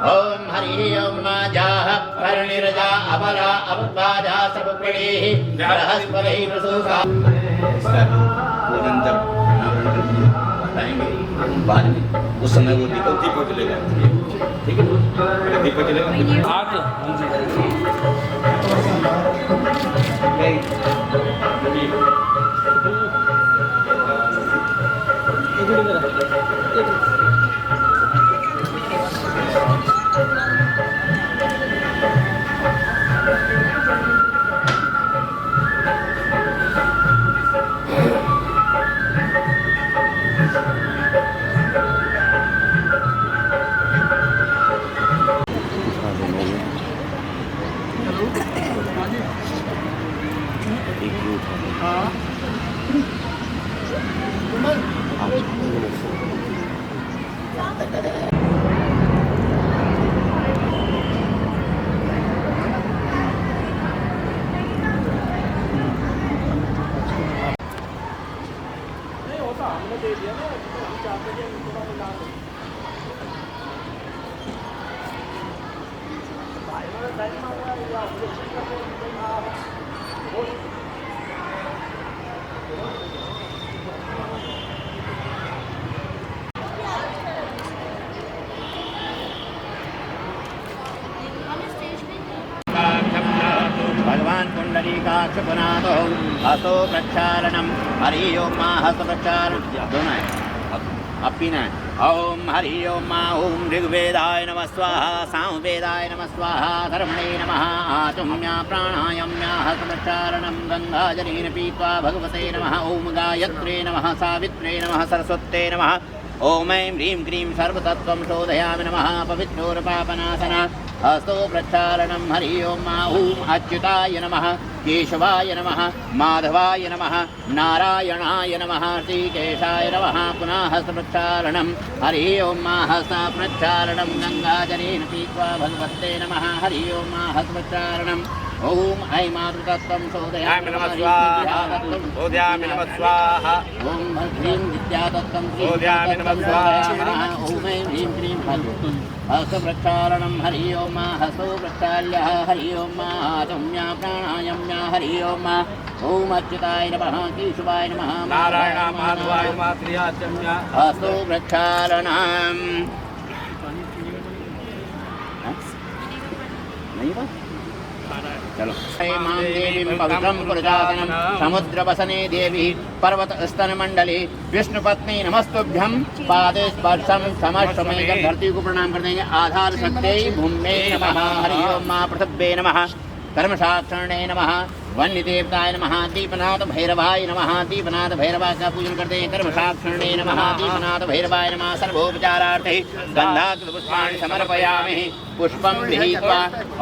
ओम हरि ओम जाह परिनिरजा अबला अवद्वाजा सर्वप्रणीः बृहस्पतिः प्रसूता। बताएंगे बाद में, उस समय वो दीपक चलेगा। ठीक है, दीपक चलेगा। भगवान पुंडरीकाक्षपुनातो हसो प्रक्षालनम हरि ओम हस प्रक्षालन दोनों है अब पीना है। ओम हरि ओम ऋग्वेदाय नमः स्वाहा सामवेदाय नमः स्वाहा धर्मणे नमः आचम्या प्राणायाम्या हस प्रक्षालनम गंगाजलेन पीत्वा भगवते नमः। ओम गायत्रे नमः सावित्रे नमः सरस्वत्यै नमः। ओम ऐं ह्रीं क्रीं सर्वतत्त्वं शोधयामि नमः पवित्रोर्पापनाशना हस्तो प्रक्षालनम हरि ओम अच्युताय नमः केशवाय नमः माधवाय नमः नारायणाय नमः श्रीकेशाय नमः। पुनः हस्त प्रक्षालनम हरि ओम हस्त प्रक्षालनम गंगाजलेन पीत्वा भगवते नमः। हरि ओम हस्त प्रक्षालनम ओम ऐं मातृतत्त्वं शोधयामि नमः स्वाहा शोधयामि नमः स्वाहा। ओम ह्रीं विद्यातत्त्वं शोधयामि नमः स्वाहा। ओम ऐं ह्रीं क्रीं हस्त प्रक्षालनम हरि ओम हसो प्रक्षाल्य हरि ओम आचम्या प्राणायाम्या हरि ओम। ओम अच्युताय नमः केशवाय नमः नारायण माधवाय नमः त्रियाचम्या हस्तो प्रक्षालनम नहीं बा चलो मां देवीं पवित्रं पुरजातनं समुद्रवसने देवी पर्वतस्तनमंडली विष्णुपत्नी नमस्तुभ्यं। पादे स्पर्शं समश्रमेकं धरती को प्रणाम कर देंगे। आधार शक्त्यै भूम्ये नमः। हरि ओम पृथिव्ये नमः कर्मसाक्षिणे नमः वन्यदेवताय नमः दीपनाथ भैरवाय नमः। दीपनाथ भैरवाय का पूजन करते हैं। कर्मसाक्षिणे नमः दीपनाथ भैरवाय नमः। सर्वोपचारार्थे गन्धाक्षपुष्पाणि समर्पयामि पुष्पं गृहीत्वा।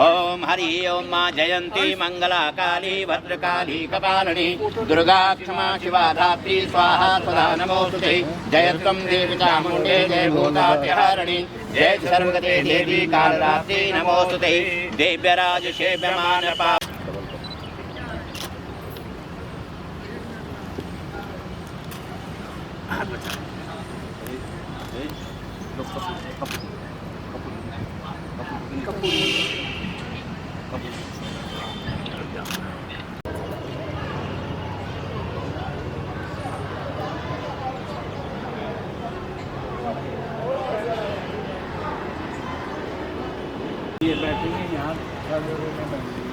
ओम हरि ओम जयंती मंगला काली भद्रकाली कपालिनी दुर्गा क्षमा शिवा धात्री स्वाहा सदा नमोस्तुते। जय त्वं देवी चामुण्डे जय भूतात्यहारिणी जय सर्वगते देवी कालरात्रि नमोस्तुते। देव्यराज सेव्यमान पा ये बैठेंगे यहाँ सब लोगों में बैठेंगे।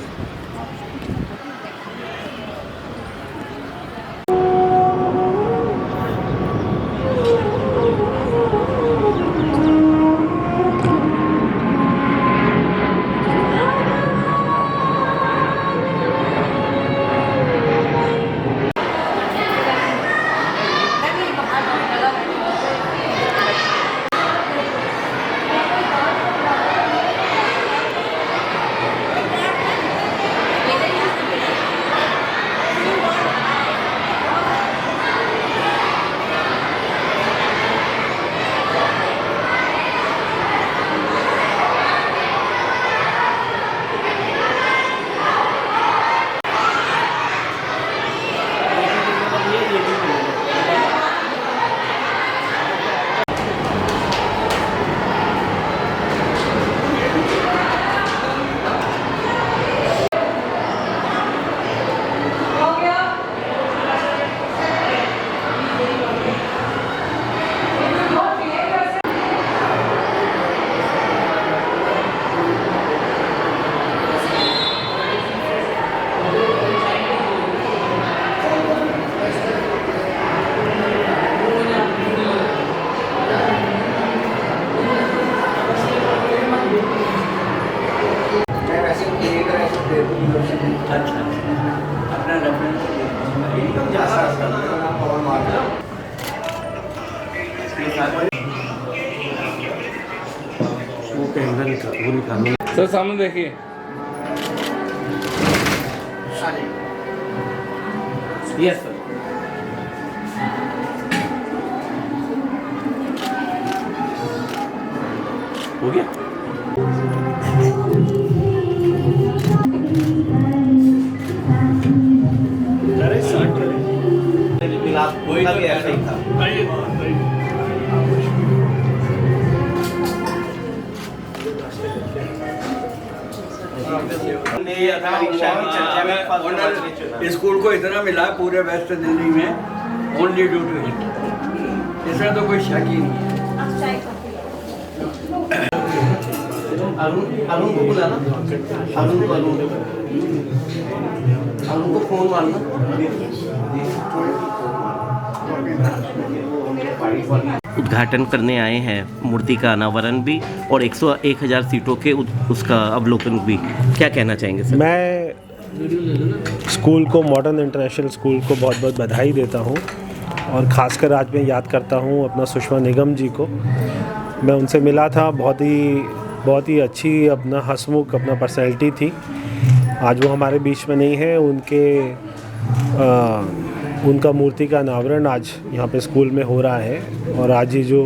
अच्छा अपना रेफरेंस वो कैमरा वो निकालो सर सामने देखिए। Yes sir. हो गया। अरे स्टार्ट करें। कोई तो ऐसा ही था। स्कूल को इतना मिला पूरे वेस्ट दिल्ली में ओनली ड्यू टू हिट, इसमें तो कोई शक ही नहीं है। अरुण को बुलाना, अरुण को फोन मारना। उद्घाटन करने आए हैं, मूर्ति का अनावरण भी और 101,000 सीटों के उसका अवलोकन भी। क्या कहना चाहेंगे सर? मैं स्कूल को, मॉडर्न इंटरनेशनल स्कूल को बहुत बहुत बधाई देता हूँ और ख़ासकर आज मैं याद करता हूँ अपना सुषमा निगम जी को। मैं उनसे मिला था, बहुत ही अच्छी अपना हंसमुख अपना पर्सनैलिटी थी। आज वो हमारे बीच में नहीं है। उनका मूर्ति का अनावरण आज यहाँ पे स्कूल में हो रहा है और आज ही जो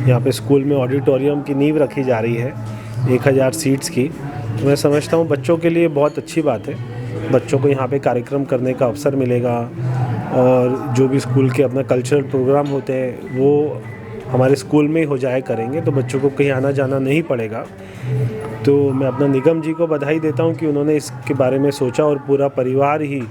यहाँ पे स्कूल में ऑडिटोरियम की नींव रखी जा रही है 1,000 सीट्स की, तो मैं समझता हूँ बच्चों के लिए बहुत अच्छी बात है। बच्चों को यहाँ पे कार्यक्रम करने का अवसर मिलेगा और जो भी स्कूल के अपना कल्चरल प्रोग्राम होते हैं वो हमारे स्कूल में ही हो जाया करेंगे, तो बच्चों को कहीं आना जाना नहीं पड़ेगा। तो मैं अपना निगम जी को बधाई देता हूँ कि उन्होंने इसके बारे में सोचा और पूरा परिवार ही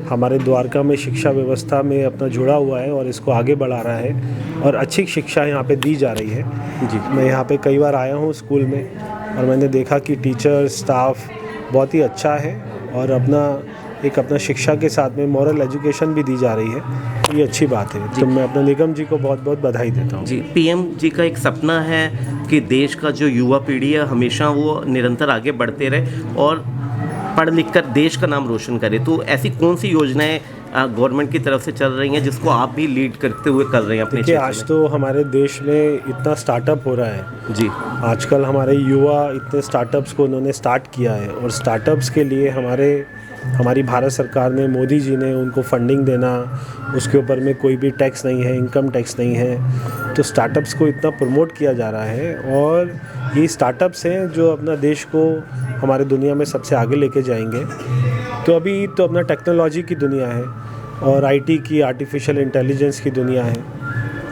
हमारे द्वारका में शिक्षा व्यवस्था में अपना जुड़ा हुआ है और इसको आगे बढ़ा रहा है और अच्छी शिक्षा यहाँ पे दी जा रही है। जी, मैं यहाँ पे कई बार आया हूँ स्कूल में और मैंने देखा कि टीचर स्टाफ बहुत ही अच्छा है और अपना शिक्षा के साथ में मॉरल एजुकेशन भी दी जा रही है, तो ये अच्छी बात है। तो मैं अपना निगम जी को बहुत बहुत बधाई देता हूँ। जी, पीएम जी का एक सपना है कि देश का जो युवा पीढ़ी है हमेशा वो निरंतर आगे बढ़ते रहे और पढ़ लिख कर देश का नाम रोशन करे। तो ऐसी कौन सी योजनाएं गवर्नमेंट की तरफ से चल रही हैं जिसको आप भी लीड करते हुए कर रहे हैं अपने क्षेत्र में? आज तो हमारे देश में इतना स्टार्टअप हो रहा है जी। आजकल हमारे युवा इतने स्टार्टअप्स को उन्होंने स्टार्ट किया है और स्टार्टअप्स के लिए हमारी भारत सरकार ने, मोदी जी ने उनको फंडिंग देना, उसके ऊपर में कोई भी टैक्स नहीं है, इनकम टैक्स नहीं है, तो स्टार्टअप्स को इतना प्रमोट किया जा रहा है और ये स्टार्टअप्स हैं जो अपना देश को हमारे दुनिया में सबसे आगे लेके जाएंगे। तो अभी तो अपना टेक्नोलॉजी की दुनिया है और आईटी की, आर्टिफिशियल इंटेलिजेंस की दुनिया है,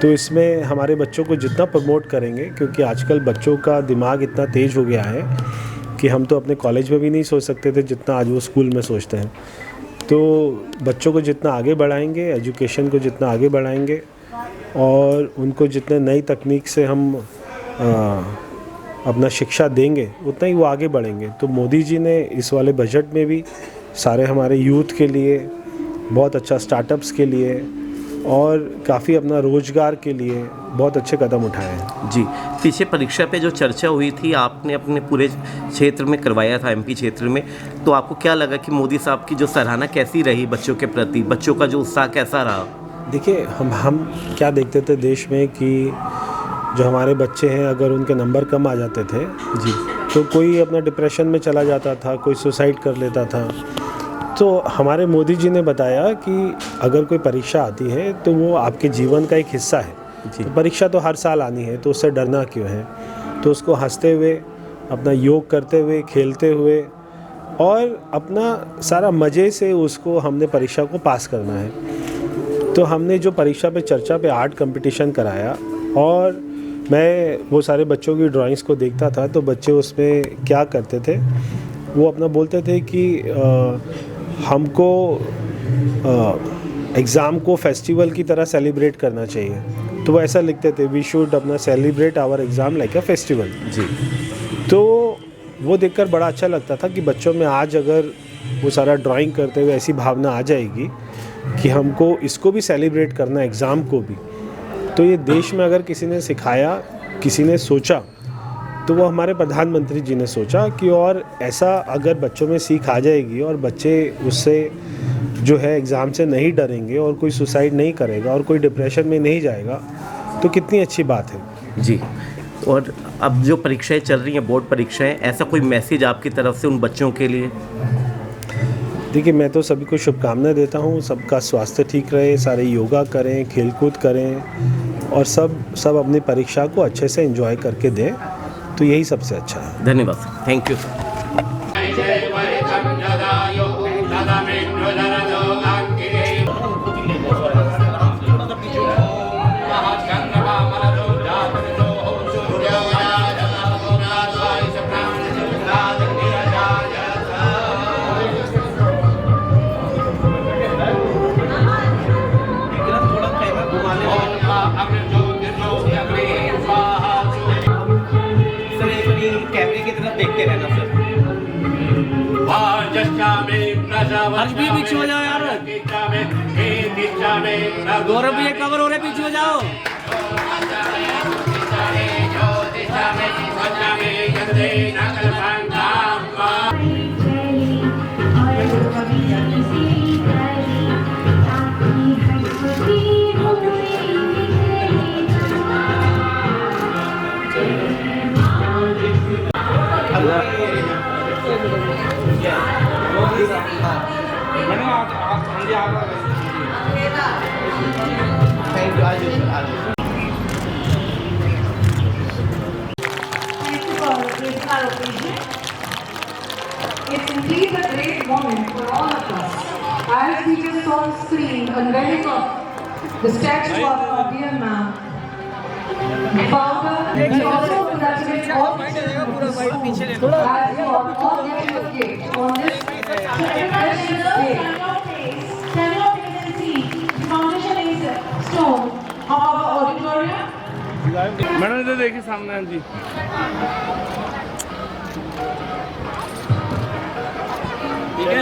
तो इसमें हमारे बच्चों को जितना प्रमोट करेंगे, क्योंकि आजकल बच्चों का दिमाग इतना तेज़ हो गया है कि हम तो अपने कॉलेज में भी नहीं सोच सकते थे जितना आज वो स्कूल में सोचते हैं। तो बच्चों को जितना आगे बढ़ाएंगे, एजुकेशन को जितना आगे बढ़ाएंगे और उनको जितने नई तकनीक से हम अपना शिक्षा देंगे उतना ही वो आगे बढ़ेंगे। तो मोदी जी ने इस वाले बजट में भी सारे हमारे यूथ के लिए बहुत अच्छा, स्टार्टअप्स के लिए और काफ़ी अपना रोज़गार के लिए बहुत अच्छे कदम उठाए हैं। जी, पीछे परीक्षा पे जो चर्चा हुई थी आपने अपने पूरे क्षेत्र में करवाया था, एमपी क्षेत्र में, तो आपको क्या लगा कि मोदी साहब की जो सराहना कैसी रही बच्चों के प्रति, बच्चों का जो उत्साह कैसा रहा? देखिए, हम क्या देखते थे देश में कि जो हमारे बच्चे हैं अगर उनके नंबर कम आ जाते थे जी, तो कोई अपना डिप्रेशन में चला जाता था, कोई सुसाइड कर लेता था। तो हमारे मोदी जी ने बताया कि अगर कोई परीक्षा आती है तो वो आपके जीवन का एक हिस्सा है। तो परीक्षा तो हर साल आनी है, तो उससे डरना क्यों है? तो उसको हंसते हुए, अपना योग करते हुए, खेलते हुए और अपना सारा मज़े से उसको हमने परीक्षा को पास करना है। तो हमने जो परीक्षा पे चर्चा पे आर्ट कंपटीशन कराया और मैं वो सारे बच्चों की ड्राइंग्स को देखता था, तो बच्चे उसमें क्या करते थे, वो अपना बोलते थे कि हमको एग्ज़ाम को फेस्टिवल की तरह सेलिब्रेट करना चाहिए। तो वो ऐसा लिखते थे, वी शुड अपना celebrate our exam like a festival जी। तो वो देखकर बड़ा अच्छा लगता था कि बच्चों में आज अगर वो सारा ड्राइंग करते हुए ऐसी भावना आ जाएगी कि हमको इसको भी सेलिब्रेट करना, एग्ज़ाम को भी, तो ये देश में अगर किसी ने सिखाया, किसी ने सोचा, तो वो हमारे प्रधानमंत्री जी ने सोचा कि और ऐसा अगर बच्चों में सीख आ जाएगी और बच्चे उससे जो है एग्ज़ाम से नहीं डरेंगे और कोई सुसाइड नहीं करेगा और कोई डिप्रेशन में नहीं जाएगा तो कितनी अच्छी बात है। जी, और अब जो परीक्षाएं चल रही हैं, बोर्ड परीक्षाएं, ऐसा कोई मैसेज आपकी तरफ से उन बच्चों के लिए? देखिए, मैं तो सभी को शुभकामनाएं देता हूँ, सबका स्वास्थ्य ठीक रहे, सारे योगा करें, खेलकूद करें और सब अपनी परीक्षा को अच्छे से एंजॉय करके दें, तो यही सबसे अच्छा है। धन्यवाद, थैंक यू। कैमरे की तरफ देखते रहना सर। हर्ष भी पीछे हो जाओ यार, गौरव भी कवर हो रहे, पीछे हो जाओ। थैंक यू, आज It's indeed a great moment for all of us. As we just saw on screen, unveiling of the statue of our dear ma'am, founder, we also congratulate all the children of the school as you are all getting a gift on this precious day. Foundation is stone of our auditorium. Madam इधर देखिए सामने। हाँ जी,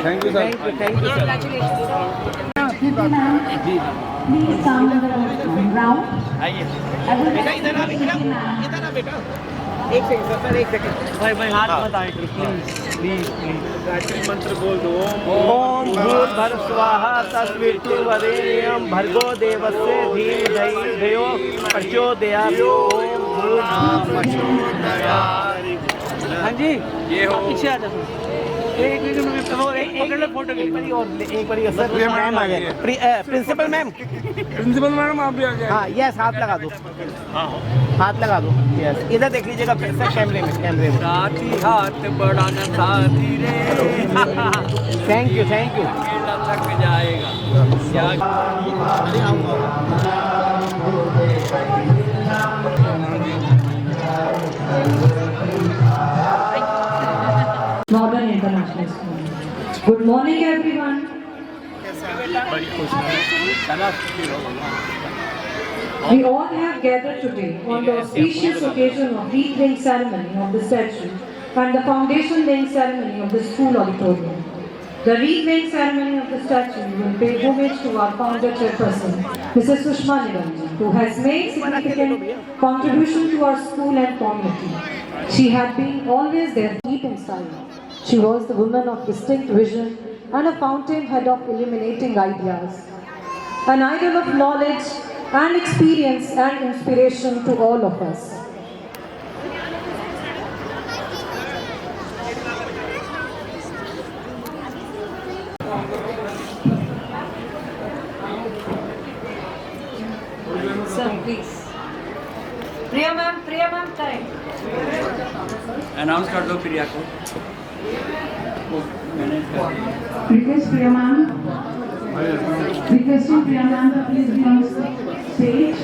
thank you sir. Please come in the round. बेटा इधर आ बेटा, एक second भाई हाथ मत आए प्लीज। गायत्री मंत्र बोल दो। ओम भूर्भुवः स्वाहा तस्वितुर्वरेण्यं भर्गो देवस्य धीमहि धियो प्रचोदयात्। ओम भूर्भुवः। हाँ जी, ये हो पीछे आ जाओ। एक फोटो एक बार सर, मैम आ गए, प्रिंसिपल मैम आप भी आ गए। हाँ यस, हाथ लगा दो, हाथ लगा दो, यस। इधर देख लीजिएगा फिर से कैमरे में साथी हाथ बढ़ाना साथी रे। थैंक यू थक जाएगा। Modern International School. Good morning, everyone. We all have gathered today on the auspicious occasion of wreath-laying ceremony of the statue and the foundation-laying ceremony of the school auditorium. The wreath-laying ceremony of the statue will pay homage to our founder chairperson, Mrs. Sushma Niranjan, who has made significant contribution to our school and community. She had been always there, deep inside. She was the woman of distinct vision and a fountainhead of illuminating ideas. An idol of knowledge and experience and inspiration to all of us. Sir, please. Priya ma'am, time. Announce कर दो प्रिया को। Requesting Priya ma'am to please be on stage.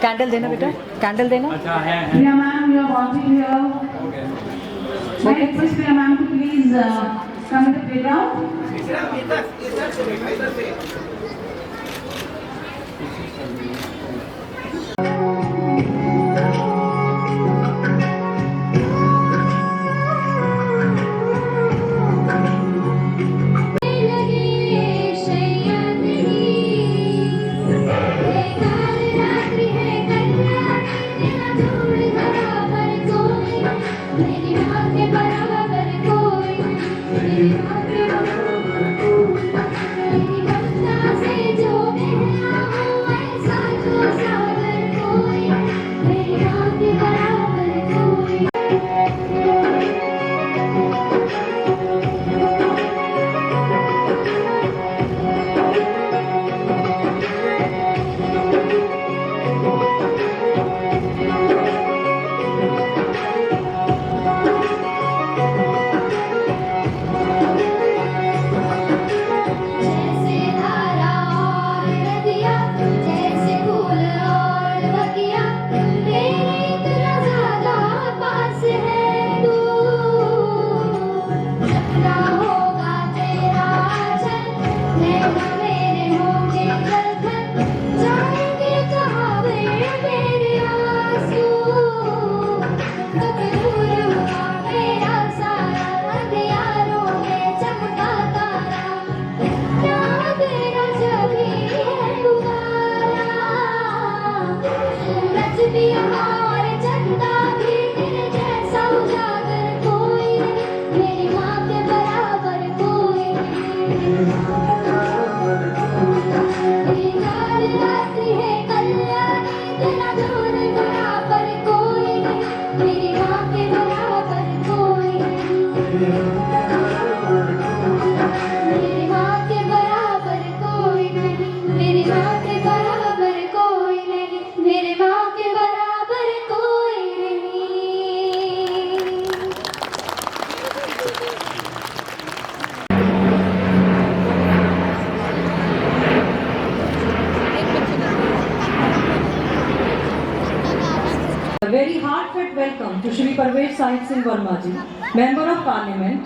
Candle देना बेटा, candle देना. अच्छा है। Priya ma'am, you are watching here. I request Priya ma'am to please come to the playground. रात्रि है भी हमारे चंदा भी तेरे जैसा उजागर कोई नहीं, मेरी माँ के बराबर कोई नहीं। तेरी लाल लाती है कल्याणी, तेरा दूर बराबर कोई नहीं, मेरी माँ के बराबर कोई नहीं। मेरी माँ के बराबर कोई नहीं, मेरी माँ के बराबर कोई नहीं, मेरे माँ के बराबर कोई नहीं। A very heartfelt welcome to Shri Parvesh Sahib Singh Verma ji, Member of Parliament.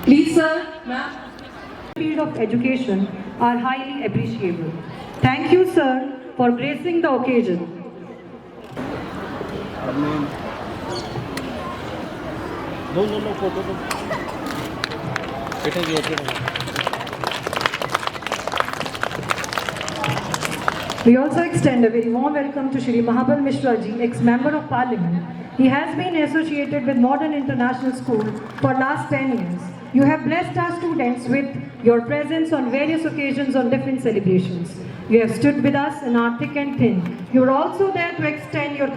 Please sir, ma'am. Field of education are highly appreciable. Thank you, sir, for gracing the occasion. We also extend a very warm welcome to Shri Mahabal Mishra ji, ex-member of Parliament. He has been associated with Modern International School for last 10 years. You have blessed our students with your presence on various occasions on different celebrations. You have stood with us in our thick and thin. You were also there to extend your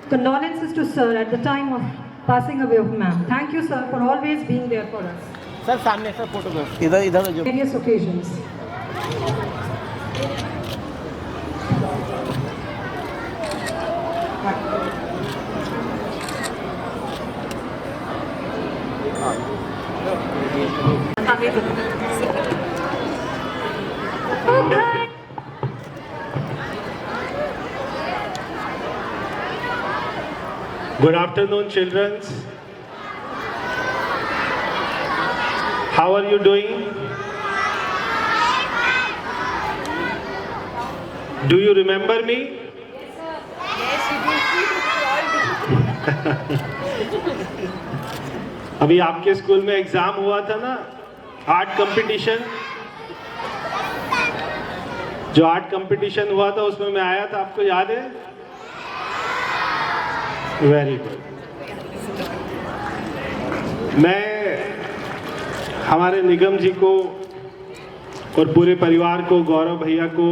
condolences to sir at the time of passing away of ma'am. Thank you, sir, for always being there for us. Sir सामने sir photograph इधर जो Various occasions. Good afternoon, children. How are you doing? Do you remember me? अभी आपके school में exam हुआ था ना, art competition. जो आर्ट कंपटीशन हुआ था उसमें मैं आया था, आपको याद है? Very good. मैं हमारे निगम जी को और पूरे परिवार को, गौरव भैया को,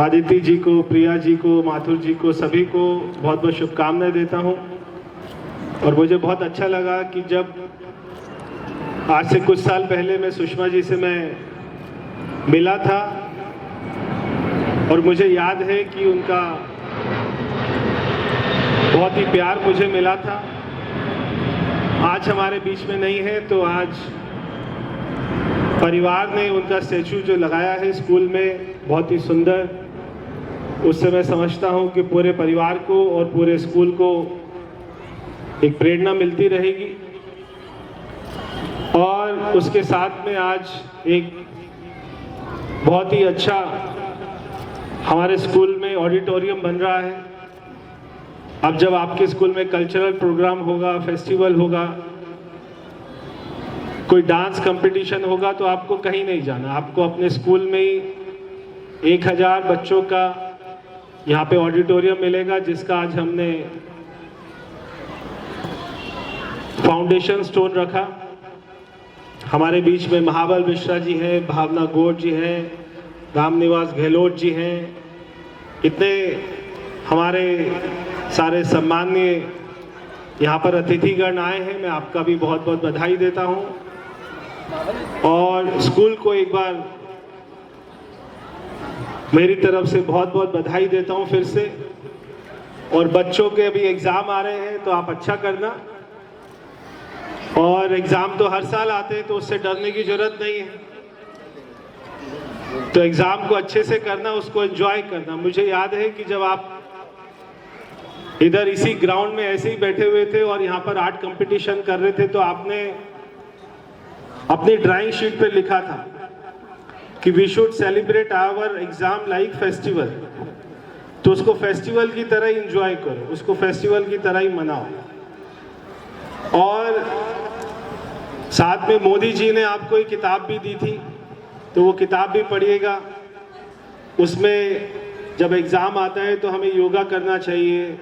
आदित्य जी को, प्रिया जी को, माथुर जी को, सभी को बहुत बहुत शुभकामनाएं देता हूं। और मुझे बहुत अच्छा लगा कि जब आज से कुछ साल पहले मैं सुषमा जी से मैं मिला था और मुझे याद है कि उनका बहुत ही प्यार मुझे मिला था। आज हमारे बीच में नहीं है, तो आज परिवार ने उनका स्टैचू जो लगाया है स्कूल में, बहुत ही सुंदर, उससे मैं समझता हूं कि पूरे परिवार को और पूरे स्कूल को एक प्रेरणा मिलती रहेगी। और उसके साथ में आज एक बहुत ही अच्छा हमारे स्कूल में ऑडिटोरियम बन रहा है। अब जब आपके स्कूल में कल्चरल प्रोग्राम होगा, फेस्टिवल होगा, कोई डांस कंपटीशन होगा, तो आपको कहीं नहीं जाना, आपको अपने स्कूल में ही 1000 बच्चों का यहाँ पे ऑडिटोरियम मिलेगा, जिसका आज हमने फाउंडेशन स्टोन रखा। हमारे बीच में महाबल मिश्रा जी हैं, भावना गौड़ जी हैं, रामनिवास गहलोत जी हैं, इतने हमारे सारे सम्माननीय यहाँ पर अतिथिगण आए हैं। मैं आपका भी बहुत बहुत बधाई देता हूँ और स्कूल को एक बार मेरी तरफ से बहुत बहुत बधाई देता हूँ फिर से। और बच्चों के अभी एग्ज़ाम आ रहे हैं, तो आप अच्छा करना। और एग्ज़ाम तो हर साल आते हैं, तो उससे डरने की ज़रूरत नहीं है। तो एग्ज़ाम को अच्छे से करना, उसको एंजॉय करना। मुझे याद है कि जब आप इधर इसी ग्राउंड में ऐसे ही बैठे हुए थे और यहाँ पर आर्ट कंपटीशन कर रहे थे, तो आपने अपनी ड्राइंग शीट पे लिखा था कि we should celebrate our exam like festival. तो उसको फेस्टिवल की तरह ही एंजॉय करो, उसको फेस्टिवल की तरह ही मनाओ। और साथ में मोदी जी ने आपको एक किताब भी दी थी, तो वो किताब भी पढ़िएगा। उसमें जब एग्ज़ाम आता है तो हमें योगा करना चाहिए,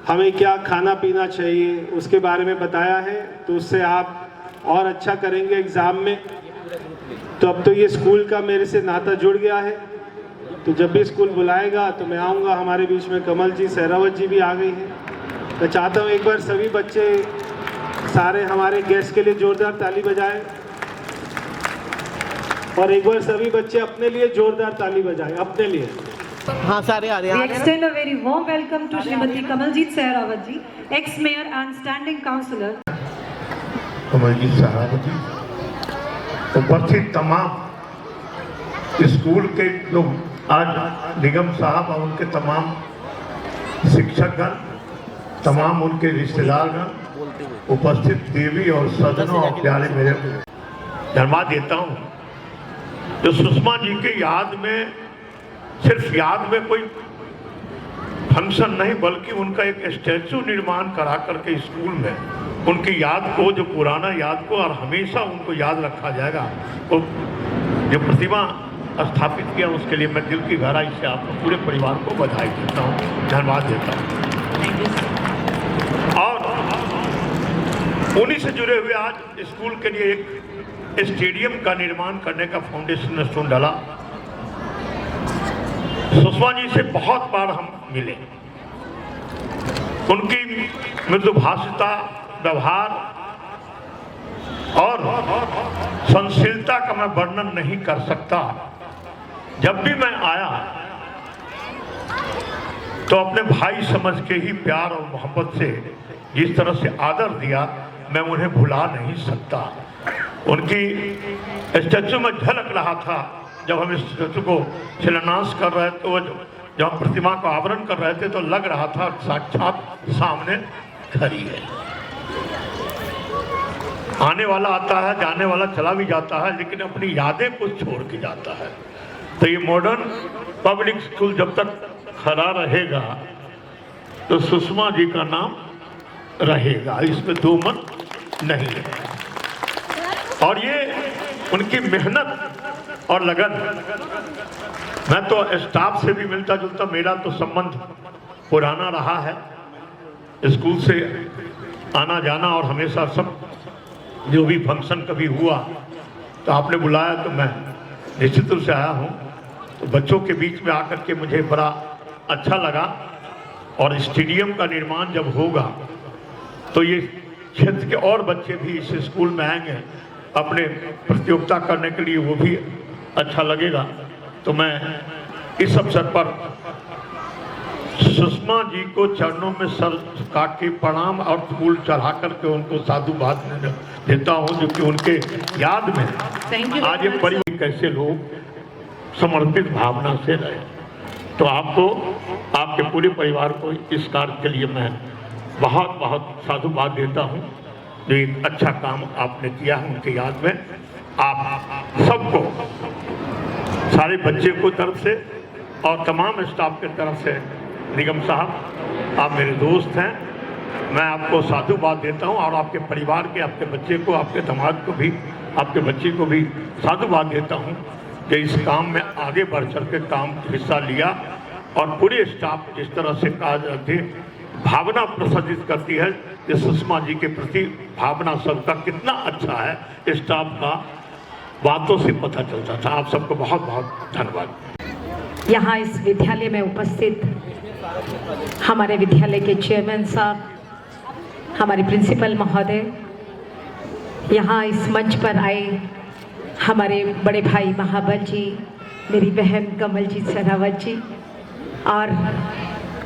हमें क्या खाना पीना चाहिए, उसके बारे में बताया है। तो उससे आप और अच्छा करेंगे एग्ज़ाम में। तो अब तो ये स्कूल का मेरे से नाता जुड़ गया है, तो जब भी स्कूल बुलाएगा तो मैं आऊँगा। हमारे बीच में कमल जी, सहरावत जी भी आ गई हैं। मैं चाहता हूँ एक बार सभी बच्चे सारे हमारे गेस्ट के लिए जोरदार ताली बजाएं, और एक बार सभी बच्चे अपने लिए जोरदार ताली बजाएं, अपने लिए। हाँ सारे आ रहे We हैं। extend a very warm welcome to Srimati Kamaljeet Sehrawat ji, ex-mayor and standing councillor. Kamaljeet Sehrawat जी, उपस्थित तमाम स्कूल के लोग, आज निगम साहब और उनके तमाम शिक्षकगण, तमाम उनके रिश्तेदारगण, उपस्थित देवी और सज्जनों और प्यारे मेरे धन्यवाद देता हूँ जो सुषमा जी के याद में, सिर्फ याद में कोई फंक्शन नहीं बल्कि उनका एक स्टैचू निर्माण करा करके स्कूल में उनकी याद को, जो पुराना याद को, और हमेशा उनको याद रखा जाएगा, तो जो प्रतिमा स्थापित किया उसके लिए मैं दिल की गहराई से आप पूरे परिवार को बधाई देता हूँ, धन्यवाद देता हूँ। और उन्हीं से जुड़े हुए आज स्कूल के लिए एक स्टेडियम का निर्माण करने का फाउंडेशन स्टोन डाला। सुषमा जी से बहुत बार हम मिले, उनकी मृदुभाषिता, व्यवहार और सहनशीलता का मैं वर्णन नहीं कर सकता। जब भी मैं आया तो अपने भाई समझ के ही प्यार और मोहब्बत से जिस तरह से आदर दिया, मैं उन्हें भुला नहीं सकता। उनकी स्टैचू में झलक रहा था जब हम इस स्टैचू को शिलान्यास कर रहे थे, तो जब प्रतिमा को आवरण कर रहे थे तो लग रहा था साक्षात सामने खड़ी है। आने वाला आता है, जाने वाला चला भी जाता है, लेकिन अपनी यादें कुछ छोड़ के जाता है। तो ये मॉडर्न पब्लिक स्कूल जब तक खड़ा रहेगा तो सुषमा जी का नाम रहेगा, इसमें दो मत नहीं है। और ये उनकी मेहनत और लगन, मैं तो स्टाफ से भी मिलता जुलता, मेरा तो संबंध पुराना रहा है, स्कूल से आना जाना, और हमेशा सब जो भी फंक्शन कभी हुआ तो आपने बुलाया तो मैं निश्चित रूप से आया हूँ। तो बच्चों के बीच में आकर के मुझे बड़ा अच्छा लगा। और स्टेडियम का निर्माण जब होगा तो ये क्षेत्र के और बच्चे भी इस स्कूल में आएंगे अपने प्रतियोगिता करने के लिए, वो भी अच्छा लगेगा। तो मैं इस अवसर पर सुषमा जी को चरणों में सर झुका के प्रणाम और फूल चढ़ा करके उनको साधुवाद देता हूँ, जो कि उनके याद में आज ये परिवार कैसे लोग समर्पित भावना से रहे। तो आपको, आपके पूरे परिवार को इस कार्य के लिए मैं बहुत बहुत साधुवाद देता हूँ, जो एक अच्छा काम आपने किया है उनके याद में। आप सबको, सारे बच्चे को तरफ से और तमाम स्टाफ के तरफ से, निगम साहब आप मेरे दोस्त हैं, मैं आपको साधुवाद देता हूं। और आपके परिवार के, आपके बच्चे को, आपके दामाद को भी, आपके बच्चे को भी साधुवाद देता हूं कि इस काम में आगे बढ़ चढ़ के काम हिस्सा लिया। और पूरे स्टाफ जिस तरह से कार्य भावना प्रसारित करती है, कि सुषमा जी के प्रति भावना सबका कितना अच्छा है, स्टाफ का बातों से पता चलता था। आप सबको बहुत बहुत धन्यवाद। यहाँ इस विद्यालय में उपस्थित हमारे विद्यालय के चेयरमैन साहब, हमारे प्रिंसिपल महोदय, यहाँ इस मंच पर आए हमारे बड़े भाई महाबल जी, मेरी बहन कमलजीत सहरावत जी, और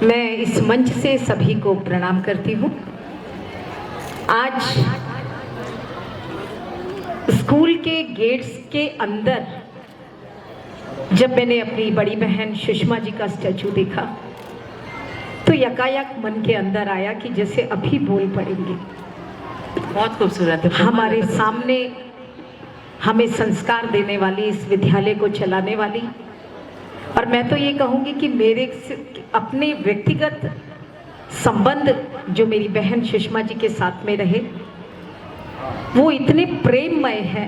मैं इस मंच से सभी को प्रणाम करती हूँ। आज स्कूल के गेट्स के अंदर जब मैंने अपनी बड़ी बहन सुषमा जी का स्टैचू देखा तो यकायक मन के अंदर आया कि जैसे अभी बोल पड़ेंगे। बहुत खूबसूरत है। हमारे सामने हमें संस्कार देने वाली, इस विद्यालय को चलाने वाली, और मैं तो ये कहूँगी कि मेरे अपने व्यक्तिगत संबंध जो मेरी बहन सुषमा जी के साथ में रहे, वो इतने प्रेममय है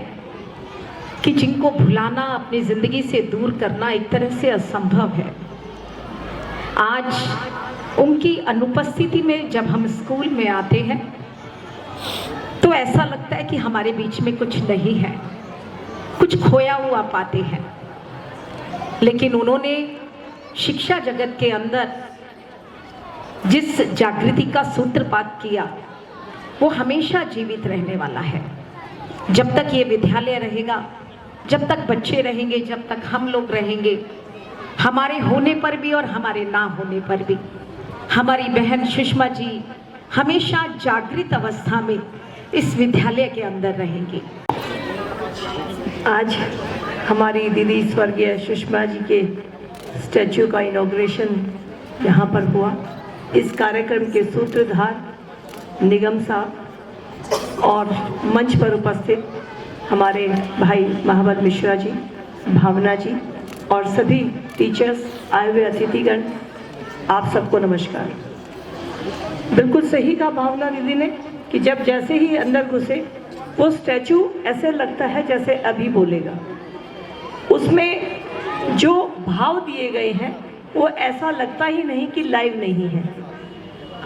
कि जिनको भुलाना, अपनी ज़िंदगी से दूर करना एक तरह से असंभव है। आज उनकी अनुपस्थिति में जब हम स्कूल में आते हैं तो ऐसा लगता है कि हमारे बीच में कुछ नहीं है, कुछ खोया हुआ पाते हैं। लेकिन उन्होंने शिक्षा जगत के अंदर जिस जागृति का सूत्रपात किया वो हमेशा जीवित रहने वाला है। जब तक ये विद्यालय रहेगा, जब तक बच्चे रहेंगे, जब तक हम लोग रहेंगे, हमारे होने पर भी और हमारे ना होने पर भी हमारी बहन सुषमा जी हमेशा जागृत अवस्था में इस विद्यालय के अंदर रहेंगी। आज हमारी दीदी स्वर्गीय सुषमा जी के स्टैचू का इनॉग्रेशन यहाँ पर हुआ। इस कार्यक्रम के सूत्रधार निगम साहब और मंच पर उपस्थित हमारे भाई महाबल मिश्रा जी, भावना जी और सभी टीचर्स, आए हुए अतिथिगण, आप सबको नमस्कार। बिल्कुल सही कहा भावना दीदी ने कि जब जैसे ही अंदर घुसे वो स्टैचू ऐसे लगता है जैसे अभी बोलेगा। उसमें जो भाव दिए गए हैं वो ऐसा लगता ही नहीं कि लाइव नहीं है।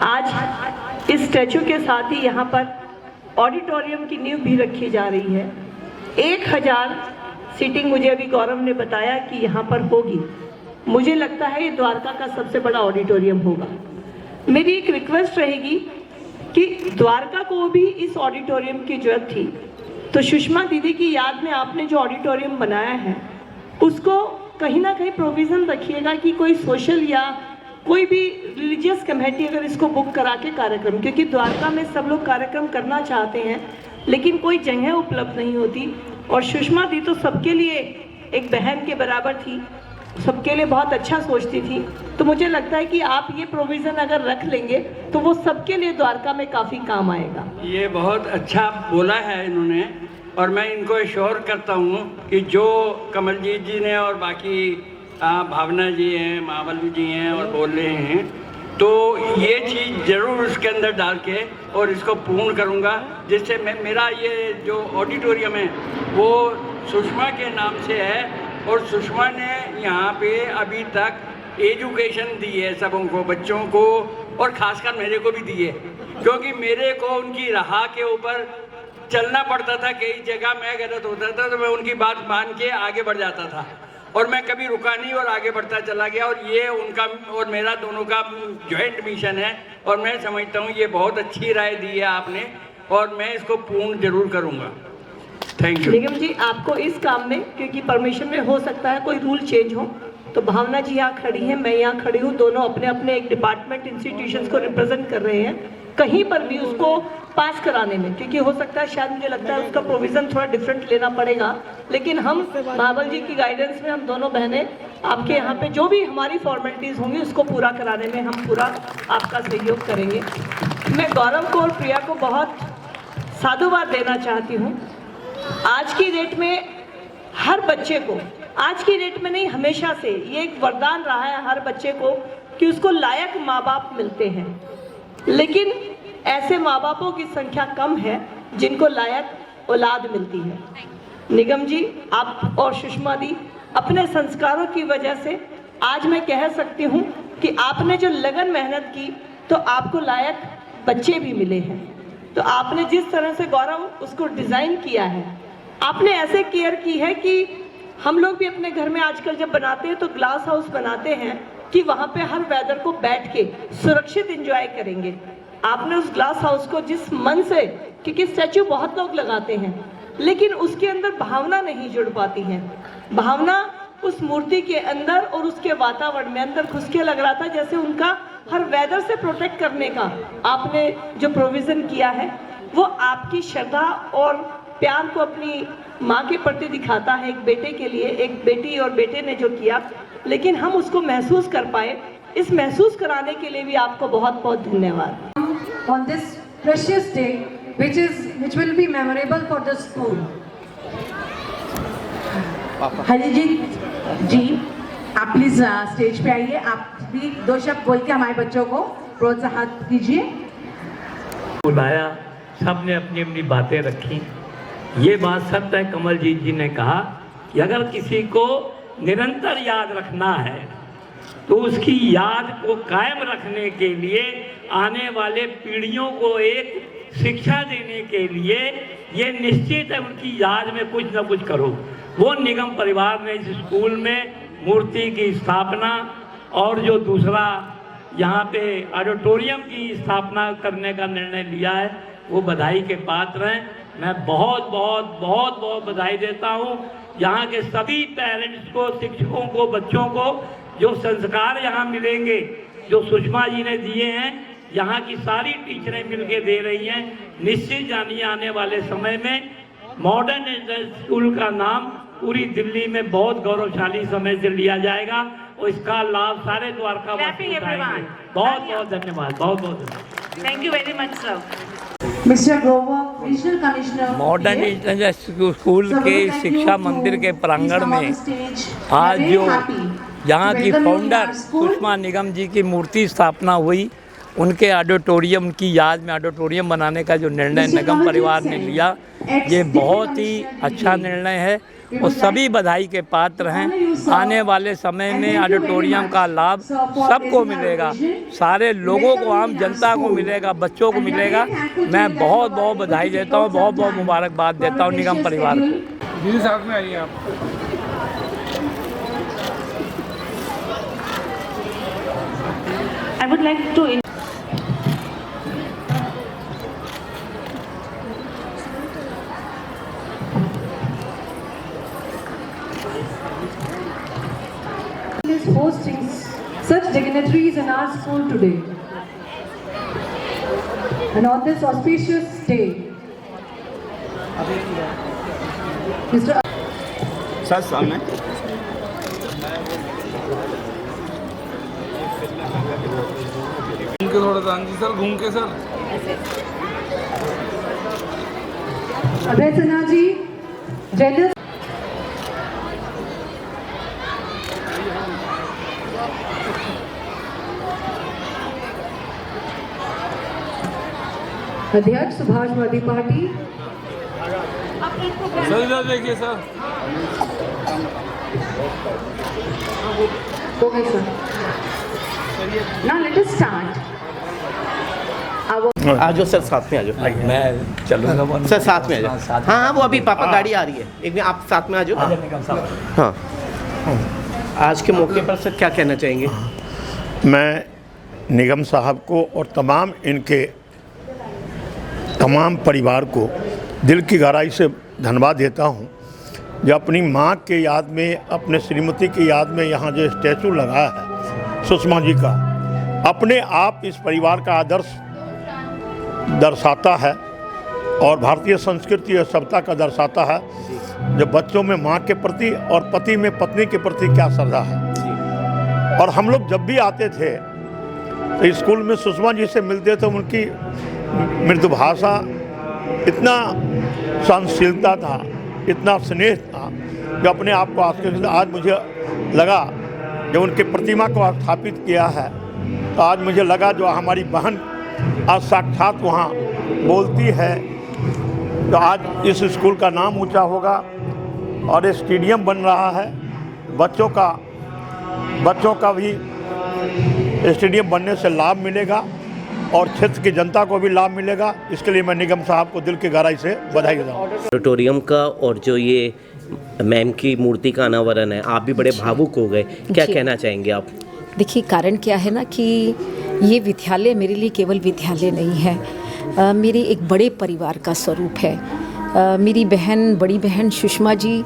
आज इस स्टैचू के साथ ही यहाँ पर ऑडिटोरियम की नींव भी रखी जा रही है। 1000 सीटिंग मुझे अभी गौरव ने बताया कि यहाँ पर होगी। मुझे लगता है ये द्वारका का सबसे बड़ा ऑडिटोरियम होगा। मेरी एक रिक्वेस्ट रहेगी कि द्वारका को भी इस ऑडिटोरियम की जरूरत थी, तो सुषमा दीदी की याद में आपने जो ऑडिटोरियम बनाया है उसको कहीं ना कहीं प्रोविज़न रखिएगा कि कोई सोशल या कोई भी रिलीजियस कमेटी अगर इसको बुक करा के कार्यक्रम, क्योंकि द्वारका में सब लोग कार्यक्रम करना चाहते हैं लेकिन कोई जगह उपलब्ध नहीं होती। और सुषमा दी तो सबके लिए एक बहन के बराबर थी, सबके लिए बहुत अच्छा सोचती थी। तो मुझे लगता है कि आप ये प्रोविज़न अगर रख लेंगे तो वो सबके लिए द्वारका में काफ़ी काम आएगा। ये बहुत अच्छा बोला है इन्होंने, और मैं इनको एश्योर करता हूँ कि जो कमलजीत जी ने और बाकी भावना जी हैं, महाबल जी हैं और बोल रहे हैं, तो ये चीज़ ज़रूर उसके अंदर डाल के और इसको पूर्ण करूँगा, जिससे मेरा ये जो ऑडिटोरियम है वो सुषमा के नाम से है। और सुषमा ने यहाँ पे अभी तक एजुकेशन दी है सबों को, बच्चों को, और ख़ासकर मेरे को भी दी है, क्योंकि मेरे को उनकी राह के ऊपर चलना पड़ता था। कई जगह मैं गलत होता था तो मैं उनकी बात मान के आगे बढ़ जाता था, और मैं कभी रुका नहीं और आगे बढ़ता चला गया। और ये उनका और मेरा दोनों का जॉइंट मिशन है, और मैं समझता हूँ ये बहुत अच्छी राय दी है आपने, और मैं इसको पूर्ण जरूर करूँगा। Thank you. निगम जी, आपको इस काम में, क्योंकि परमिशन में हो सकता है कोई रूल चेंज हो, तो भावना जी यहाँ खड़ी हैं, मैं यहाँ खड़ी हूँ, दोनों अपने अपने एक डिपार्टमेंट इंस्टीट्यूशंस को रिप्रेजेंट कर रहे हैं। कहीं पर भी उसको पास कराने में, क्योंकि हो सकता है शायद मुझे लगता है उसका प्रोविज़न थोड़ा डिफरेंट लेना पड़ेगा, लेकिन हम महाबल जी की गाइडेंस में हम दोनों बहनें आपके यहाँ पे जो भी हमारी फॉर्मेलिटीज़ होंगी उसको पूरा कराने में हम पूरा आपका सहयोग करेंगे। मैं गौरव को और प्रिया को बहुत साधुवाद देना चाहती हूँ। आज की डेट में हर बच्चे को, आज की डेट में नहीं हमेशा से, ये एक वरदान रहा है हर बच्चे को कि उसको लायक माँ बाप मिलते हैं, लेकिन ऐसे माँ बापों की संख्या कम है जिनको लायक औलाद मिलती है। निगम जी, आप और सुषमा दी अपने संस्कारों की वजह से आज मैं कह सकती हूँ कि आपने जो लगन मेहनत की तो आपको लायक बच्चे भी मिले हैं। तो आपने जिस तरह से गौरव उसको डिज़ाइन किया है, आपने ऐसे केयर की है कि हम लोग भी अपने घर में आजकल जब बनाते हैं तो ग्लास हाउस बनाते हैं कि वहाँ पे हर वेदर को बैठ के सुरक्षित एंजॉय करेंगे। आपने उस ग्लास हाउस को जिस मन से, क्योंकि स्टैचू बहुत लोग लगाते हैं लेकिन उसके अंदर भावना नहीं जुड़ पाती है, भावना उस मूर्ति के अंदर और उसके वातावरण में अंदर घुस के लग रहा था जैसे उनका हर वेदर से प्रोटेक्ट करने का आपने जो प्रोविज़न किया है वो आपकी श्रद्धा और प्यार को अपनी माँ के प्रति दिखाता है। एक बेटे के लिए, एक बेटी और बेटे ने जो किया, लेकिन हम उसको महसूस कर पाए, इस महसूस कराने के लिए भी आपको बहुत बहुत धन्यवाद। On this precious day, which will be memorable for the school. हरिजीत जी, आप प्लीज स्टेज पे आइए, आप भी 2 शब्द बोल के हमारे बच्चों को प्रोत्साहित कीजिए। बुलाया, सबने अपनी अपनी बातें रखी। ये बात सत्य है, कमलजीत जी ने कहा कि अगर किसी को निरंतर याद रखना है तो उसकी याद को कायम रखने के लिए, आने वाले पीढ़ियों को एक शिक्षा देने के लिए ये निश्चित है उनकी याद में कुछ न कुछ करो। वो निगम परिवार ने इस स्कूल में मूर्ति की स्थापना और जो दूसरा यहाँ पे ऑडिटोरियम की स्थापना करने का निर्णय लिया है, वो बधाई के पात्र हैं। मैं बहुत बहुत बहुत बहुत बधाई देता हूँ यहाँ के सभी पेरेंट्स को, शिक्षकों को, बच्चों को। जो संस्कार यहाँ मिलेंगे, जो सुषमा जी ने दिए हैं, यहाँ की सारी टीचरें मिलके दे रही हैं। निश्चित जानिए आने वाले समय में मॉडर्न स्कूल का नाम पूरी दिल्ली में बहुत गौरवशाली समय से लिया जाएगा और इसका लाभ सारे द्वारका वासी उठाएंगे। बहुत बहुत धन्यवाद, बहुत बहुत धन्यवाद। Thank you very much sir. Mister Grover, regional commissioner. Modern international school के शिक्षा मंदिर के प्रांगण में आज जो यहाँ की फाउंडर सुषमा निगम जी की मूर्ति स्थापना हुई, उनके ऑडिटोरियम की याद में ऑडिटोरियम बनाने का जो निर्णय निगम परिवार ने लिया, ये बहुत ही अच्छा निर्णय है और सभी बधाई के पात्र हैं। आने वाले समय में ऑडिटोरियम का लाभ सबको मिलेगा, सारे लोगों को, आम जनता को मिलेगा, बच्चों को मिलेगा। मैं बहुत बहुत बधाई देता हूँ, बहुत बहुत मुबारकबाद देता हूँ निगम परिवार को। दीदी साथ में आइए आप। I would like to is hosting such dignitaries in our school today. And on this auspicious day, Mr. Sir सामने घूम के थोड़ा सा, जी सर, घूम के सर। अभय सिन्हा जी, जेलर अध्यक्ष सुभाषवादी पार्टी। सर इधर देखिए sir. Okay, sir. Now let us start. आ जाओ सर, साथ में आ जाओ। मैं चलूँगा सर साथ में आ जाओ। हाँ हाँ, वो अभी पापा गाड़ी आ रही है, एक दिन आप साथ में आ जाओ। हाँ, आज के मौके पर सर क्या कहना चाहेंगे? मैं निगम साहब को और तमाम परिवार को दिल की गहराई से धन्यवाद देता हूँ, जो अपनी माँ के याद में, अपने श्रीमती की याद में यहाँ जो स्टैचू लगाया है सुषमा जी का, अपने आप इस परिवार का आदर्श दर्शाता है और भारतीय संस्कृति और सभ्यता का दर्शाता है, जो बच्चों में माँ के प्रति और पति में पत्नी के प्रति क्या श्रद्धा है। और हम लोग जब भी आते थे तो स्कूल में सुषमा जी से मिलते तो उनकी मृदु भाषा, इतना सहनशीलता था, इतना स्नेह था, जो अपने आप को आश्चर्य। आज मुझे लगा जब उनके प्रतिमा को स्थापित किया है, तो आज मुझे लगा जो हमारी बहन आज साक्षात वहाँ बोलती है, तो आज इस स्कूल का नाम ऊंचा होगा और ये स्टेडियम बन रहा है। बच्चों का भी स्टेडियम बनने से लाभ मिलेगा और क्षेत्र की जनता को भी लाभ मिलेगा। इसके लिए मैं निगम साहब को दिल की गहराई से बधाई देता हूँ। ऑडिटोरियम का और जो ये मैम की मूर्ति का अनावरण है, आप भी बड़े भावुक हो गए, क्या कहना चाहेंगे आप? देखिए, कारण क्या है ना कि ये विद्यालय मेरे लिए केवल विद्यालय नहीं है, मेरे एक बड़े परिवार का स्वरूप है। मेरी बड़ी बहन सुषमा जी,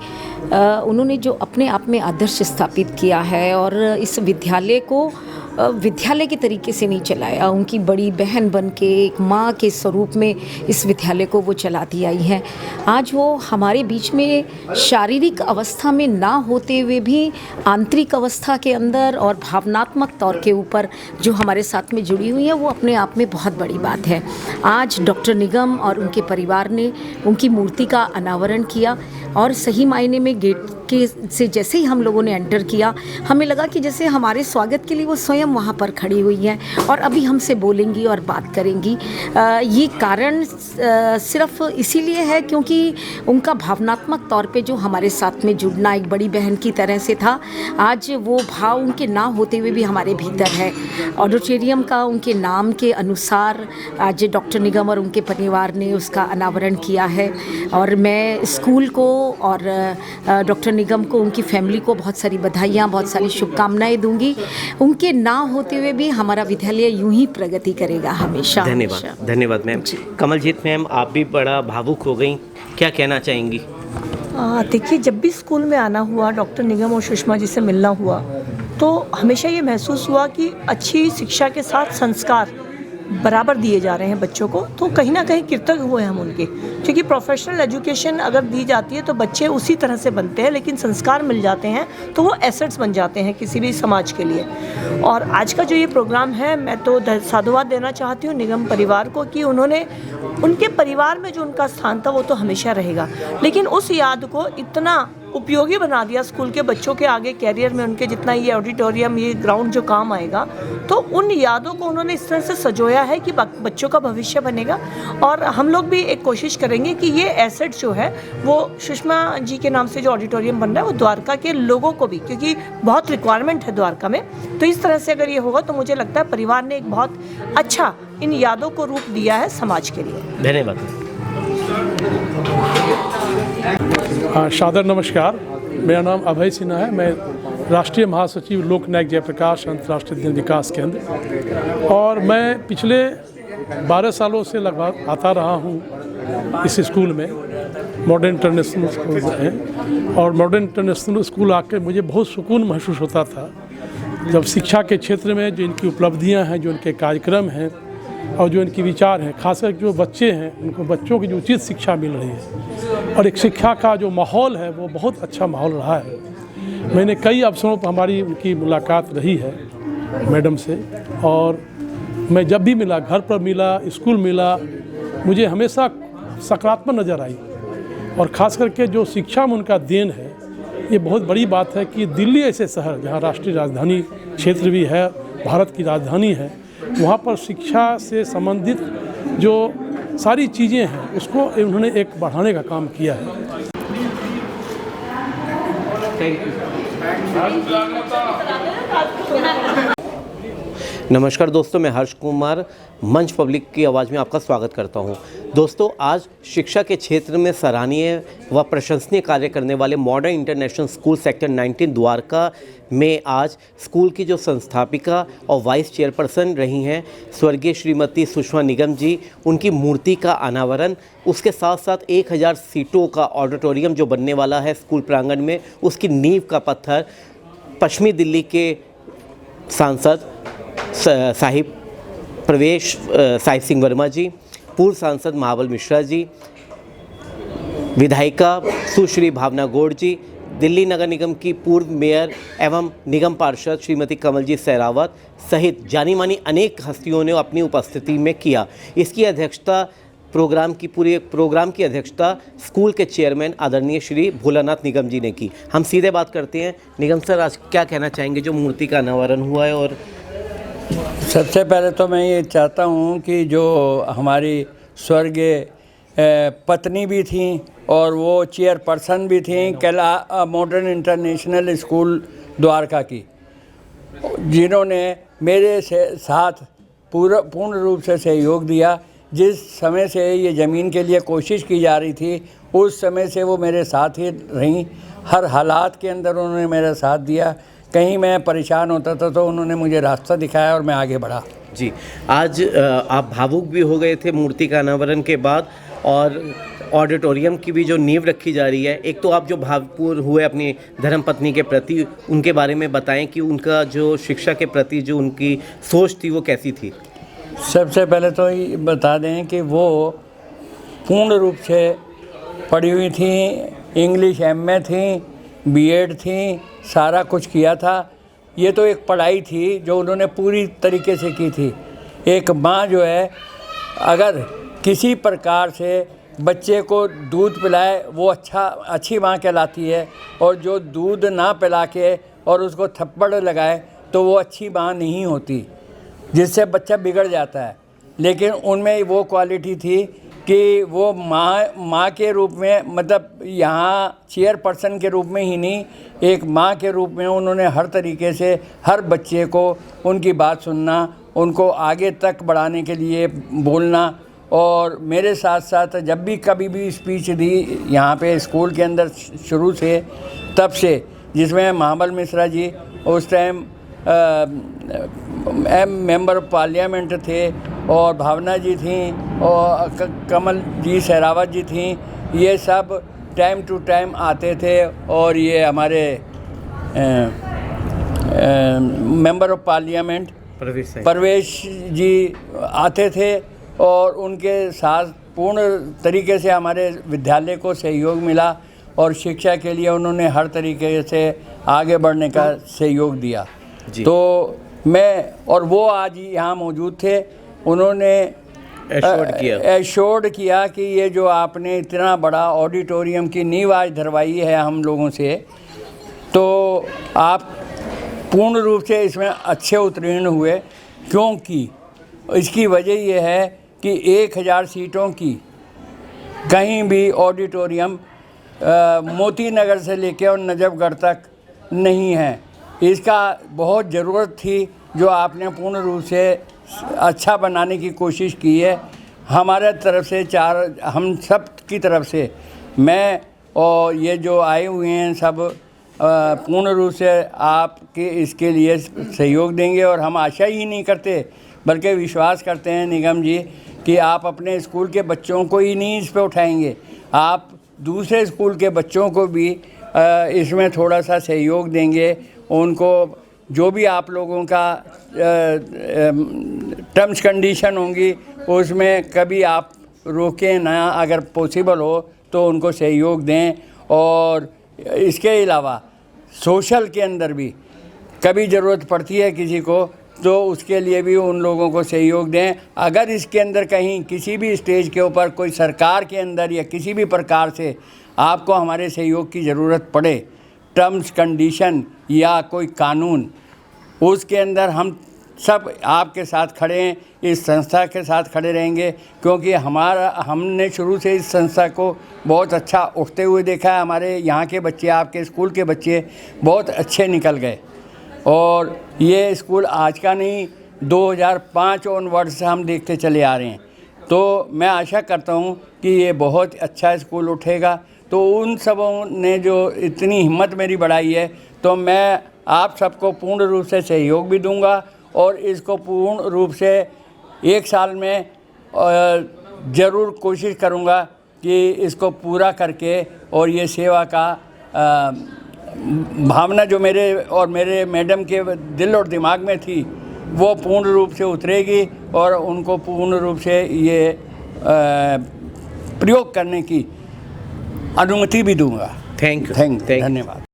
उन्होंने जो अपने आप में आदर्श स्थापित किया है और इस विद्यालय को विद्यालय के तरीके से नहीं चलाया, उनकी बड़ी बहन बन के एक माँ के स्वरूप में इस विद्यालय को वो चलाती आई हैं। आज वो हमारे बीच में शारीरिक अवस्था में ना होते हुए भी आंतरिक अवस्था के अंदर और भावनात्मक तौर के ऊपर जो हमारे साथ में जुड़ी हुई है, वो अपने आप में बहुत बड़ी बात है। आज डॉक्टर निगम और उनके परिवार ने उनकी मूर्ति का अनावरण किया। और सही मायने में गेट के से जैसे ही हम लोगों ने एंटर किया, हमें लगा कि जैसे हमारे स्वागत के लिए वो स्वयं वहाँ पर खड़ी हुई हैं और अभी हमसे बोलेंगी और बात करेंगी। ये कारण सिर्फ इसीलिए है क्योंकि उनका भावनात्मक तौर पे जो हमारे साथ में जुड़ना एक बड़ी बहन की तरह से था, आज वो भाव उनके ना होते हुए भी हमारे भीतर है। ऑडिटोरियम का उनके नाम के अनुसार आज डॉक्टर निगम और उनके परिवार ने उसका अनावरण किया है और मैं स्कूल को और डॉक्टर निगम को, उनकी फैमिली को बहुत सारी बधाइयाँ, बहुत सारी शुभकामनाएं दूंगी। उनके ना होते हुए भी हमारा विद्यालय यूं ही प्रगति करेगा हमेशा। धन्यवाद, धन्यवाद मैम। कमलजीत मैम, आप भी बड़ा भावुक हो गई, क्या कहना चाहेंगी? देखिए, जब भी स्कूल में आना हुआ, डॉक्टर निगम और सुषमा जी से मिलना हुआ, तो हमेशा ये महसूस हुआ कि अच्छी शिक्षा के साथ संस्कार बराबर दिए जा रहे हैं बच्चों को। तो कहीं ना कहीं कृतज्ञ हुए हम उनके, क्योंकि प्रोफेशनल एजुकेशन अगर दी जाती है तो बच्चे उसी तरह से बनते हैं, लेकिन संस्कार मिल जाते हैं तो वो एसेट्स बन जाते हैं किसी भी समाज के लिए। और आज का जो ये प्रोग्राम है, मैं तो साधुवाद देना चाहती हूँ निगम परिवार को कि उन्होंने, उनके परिवार में जो उनका स्थान था वो तो हमेशा रहेगा, लेकिन उस याद को इतना उपयोगी बना दिया स्कूल के बच्चों के आगे कैरियर में उनके, जितना ये ऑडिटोरियम, ये ग्राउंड जो काम आएगा, तो उन यादों को उन्होंने इस तरह से सजोया है कि बच्चों का भविष्य बनेगा। और हम लोग भी एक कोशिश करेंगे कि ये एसेट जो है वो सुषमा जी के नाम से जो ऑडिटोरियम बन रहा है वो द्वारका के लोगों को भी, क्योंकि बहुत रिक्वायरमेंट है द्वारका में, तो इस तरह से अगर ये होगा तो मुझे लगता है परिवार ने एक बहुत अच्छा इन यादों को रूप दिया है समाज के लिए। धन्यवाद। सादर नमस्कार, मेरा नाम अभय सिन्हा है। मैं राष्ट्रीय महासचिव लोकनायक जयप्रकाश अंतर्राष्ट्रीय जन विकास केंद्र, और मैं पिछले 12 सालों से लगभग आता रहा हूँ इस स्कूल में, मॉडर्न इंटरनेशनल स्कूल है। और मॉडर्न इंटरनेशनल स्कूल आकर मुझे बहुत सुकून महसूस होता था जब शिक्षा के क्षेत्र में जो इनकी उपलब्धियाँ हैं, जो इनके कार्यक्रम हैं और जो इनके विचार हैं, खासकर जो बच्चे हैं उनको बच्चों की जो उचित शिक्षा मिल रही है और एक शिक्षा का जो माहौल है वो बहुत अच्छा माहौल रहा है। मैंने कई अवसरों पर हमारी उनकी मुलाकात रही है मैडम से, और मैं जब भी मिला, घर पर मिला, स्कूल मिला, मुझे हमेशा सकारात्मक नज़र आई। और ख़ास करके जो शिक्षा में उनका देन है, ये बहुत बड़ी बात है कि दिल्ली ऐसे शहर जहाँ राष्ट्रीय राजधानी क्षेत्र भी है, भारत की राजधानी है, वहाँ पर शिक्षा से संबंधित जो सारी चीज़ें हैं उसको उन्होंने एक बढ़ाने का काम किया है। Thank you. नमस्कार दोस्तों, मैं हर्ष कुमार मंच पब्लिक की आवाज़ में आपका स्वागत करता हूं। दोस्तों, आज शिक्षा के क्षेत्र में सराहनीय व प्रशंसनीय कार्य करने वाले modern international school sector 19 Dwarka में आज स्कूल की जो संस्थापिका और वाइस चेयरपर्सन रही हैं स्वर्गीय श्रीमती सुषमा निगम जी, उनकी मूर्ति का अनावरण, उसके साथ साथ 1000 सीटों का ऑडिटोरियम जो बनने वाला है स्कूल प्रांगण में, उसकी नींव का पत्थर पश्चिमी दिल्ली के सांसद साहिब प्रवेश साहिब सिंह वर्मा जी, पूर्व सांसद महाबल मिश्रा जी, विधायिका सुश्री भावना गौड़ जी, दिल्ली नगर निगम की पूर्व मेयर एवं निगम पार्षद श्रीमती कमलजीत सहरावत सहित जानी मानी अनेक हस्तियों ने अपनी उपस्थिति में किया। इसकी अध्यक्षता पूरे प्रोग्राम की अध्यक्षता स्कूल के चेयरमैन आदरणीय श्री भोलानाथ निगम जी ने की। हम सीधे बात करते हैं। निगम सर, आज क्या कहना चाहेंगे जो मूर्ति का अनावरण हुआ है? और सबसे पहले तो मैं ये चाहता हूँ कि जो हमारी स्वर्गीय पत्नी भी थी और वो चेयरपर्सन भी थी मॉडर्न इंटरनेशनल स्कूल द्वारका की, जिन्होंने मेरे साथ पूर्ण रूप से सहयोग दिया। जिस समय से ये ज़मीन के लिए कोशिश की जा रही थी उस समय से वो मेरे साथ ही रहीं, हर हालात के अंदर उन्होंने मेरा साथ दिया। कहीं मैं परेशान होता था तो उन्होंने मुझे रास्ता दिखाया और मैं आगे बढ़ा। जी, आज आप भावुक भी हो गए थे मूर्ति का अनावरण के बाद, और ऑडिटोरियम की भी जो नींव रखी जा रही है, एक तो आप जो भावपूर्ण हुए अपनी धर्मपत्नी के प्रति, उनके बारे में बताएं कि उनका जो शिक्षा के प्रति जो उनकी सोच थी वो कैसी थी? सबसे पहले तो ये बता दें कि वो पूर्ण रूप से पढ़ी हुई थी, इंग्लिश एमए थी, बीएड थी, सारा कुछ किया था। ये तो एक पढ़ाई थी जो उन्होंने पूरी तरीके से की थी। एक माँ जो है, अगर किसी प्रकार से बच्चे को दूध पिलाए वो अच्छी माँ कहलाती है, और जो दूध ना पिला के और उसको थप्पड़ लगाए तो वो अच्छी माँ नहीं होती, जिससे बच्चा बिगड़ जाता है। लेकिन उनमें वो क्वालिटी थी कि वो माँ के रूप में, मतलब यहाँ चेयरपर्सन के रूप में ही नहीं, एक माँ के रूप में उन्होंने हर तरीके से हर बच्चे को उनकी बात सुनना, उनको आगे तक बढ़ाने के लिए बोलना, और मेरे साथ साथ जब भी कभी भी स्पीच दी यहाँ पे स्कूल के अंदर शुरू से तब से, जिसमें महाबल मिश्रा जी उस टाइम मेंबर ऑफ पार्लियामेंट थे, और भावना जी थी, और कमल जी सहरावत जी थी, ये सब टाइम टू टाइम आते थे। और ये हमारे मेंबर ऑफ पार्लियामेंट परवेश जी आते थे, और उनके साथ पूर्ण तरीके से हमारे विद्यालय को सहयोग मिला, और शिक्षा के लिए उन्होंने हर तरीके से आगे बढ़ने का सहयोग दिया। तो मैं और वो आज यहाँ मौजूद थे, उन्होंने एश्योर्ड किया कि ये जो आपने इतना बड़ा ऑडिटोरियम की नींव आज धरवाई है हम लोगों से, तो आप पूर्ण रूप से इसमें अच्छे उत्तीर्ण हुए, क्योंकि इसकी वजह ये है कि 1000 सीटों की कहीं भी ऑडिटोरियम मोती नगर से लेकर और नजफगढ़ तक नहीं है। इसका बहुत ज़रूरत थी, जो आपने पूर्ण रूप से अच्छा बनाने की कोशिश की है। हमारे तरफ से हम सब की तरफ से, मैं और ये जो आए हुए हैं सब पूर्ण रूप से आपके इसके लिए सहयोग देंगे, और हम आशा ही नहीं करते बल्कि विश्वास करते हैं निगम जी कि आप अपने स्कूल के बच्चों को ही नहीं इस पे उठाएंगे, आप दूसरे स्कूल के बच्चों को भी इसमें थोड़ा सा सहयोग देंगे। उनको जो भी आप लोगों का टर्म्स कंडीशन होंगी उसमें कभी आप रोकें ना, अगर पॉसिबल हो तो उनको सहयोग दें। और इसके अलावा सोशल के अंदर भी कभी ज़रूरत पड़ती है किसी को, तो उसके लिए भी उन लोगों को सहयोग दें। अगर इसके अंदर कहीं किसी भी स्टेज के ऊपर कोई सरकार के अंदर या किसी भी प्रकार से आपको हमारे सहयोग की ज़रूरत पड़े, टर्म्स कंडीशन या कोई कानून, उसके अंदर हम सब आपके साथ खड़े हैं, इस संस्था के साथ खड़े रहेंगे, क्योंकि हमने शुरू से इस संस्था को बहुत अच्छा उठते हुए देखा है। हमारे यहाँ के बच्चे, आपके स्कूल के बच्चे बहुत अच्छे निकल गए, और ये स्कूल आज का नहीं, 2005 ऑनवर्ड से हम देखते चले आ रहे हैं। तो मैं आशा करता हूँ कि ये बहुत अच्छा स्कूल उठेगा। तो उन सबों ने जो इतनी हिम्मत मेरी बढ़ाई है, तो मैं आप सबको पूर्ण रूप से सहयोग भी दूंगा, और इसको पूर्ण रूप से 1 साल में ज़रूर कोशिश करूंगा कि इसको पूरा करके, और ये सेवा का भावना जो मेरे और मेरे मैडम के दिल और दिमाग में थी वो पूर्ण रूप से उतरेगी, और उनको पूर्ण रूप से ये प्रयोग करने की अनुमति भी दूंगा। थैंक यू, धन्यवाद।